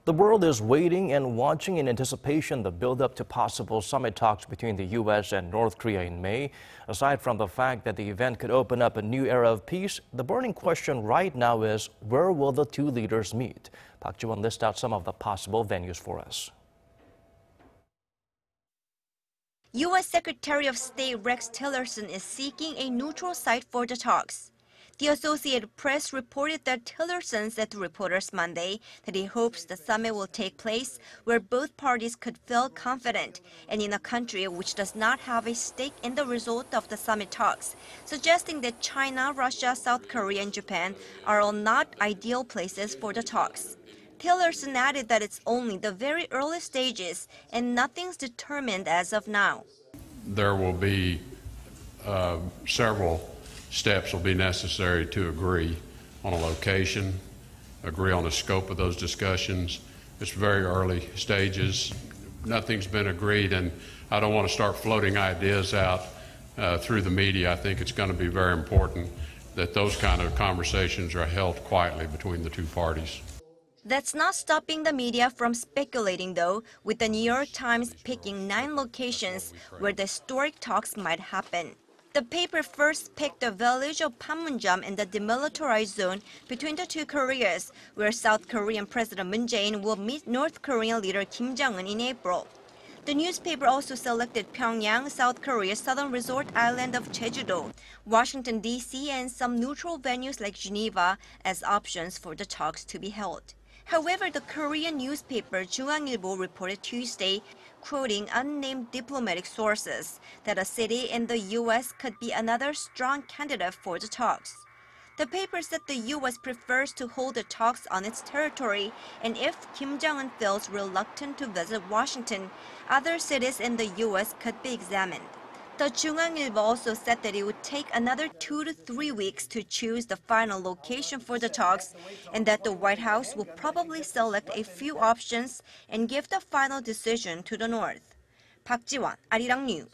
The world is waiting and watching in anticipation the build-up to possible summit talks between the U.S. and North Korea in May. Aside from the fact that the event could open up a new era of peace, the burning question right now is, where will the two leaders meet? Park Ji-won lists out some of the possible venues for us. U.S. Secretary of State Rex Tillerson is seeking a neutral site for the talks. The Associated Press reported that Tillerson said to reporters Monday that he hopes the summit will take place where both parties could feel confident and in a country which does not have a stake in the result of the summit talks, suggesting that China, Russia, South Korea, and Japan are all not ideal places for the talks. Tillerson added that it's only the very early stages and nothing's determined as of now. There will be several steps will be necessary to agree on a location, agree on the scope of those discussions. It's very early stages. Nothing's been agreed, and I don't want to start floating ideas out through the media. I think it's going to be very important that those kind of conversations are held quietly between the two parties. That's not stopping the media from speculating, though, with the New York Times picking 9 locations where the historic talks might happen. The paper first picked the village of Panmunjom in the demilitarized zone between the two Koreas, where South Korean President Moon Jae-in will meet North Korean leader Kim Jong-un in April. The newspaper also selected Pyongyang, South Korea's southern resort island of Jeju-do, Washington, D.C., and some neutral venues like Geneva as options for the talks to be held. However, the Korean newspaper 중앙일보 reported Tuesday, quoting unnamed diplomatic sources, that a city in the U.S. could be another strong candidate for the talks. The paper said the U.S. prefers to hold the talks on its territory, and if Kim Jong-un feels reluctant to visit Washington, other cities in the U.S. could be examined. The 중앙일보 also said that it would take another 2 to 3 weeks to choose the final location for the talks, and that the White House will probably select a few options and give the final decision to the North. Park Ji-won, Arirang News.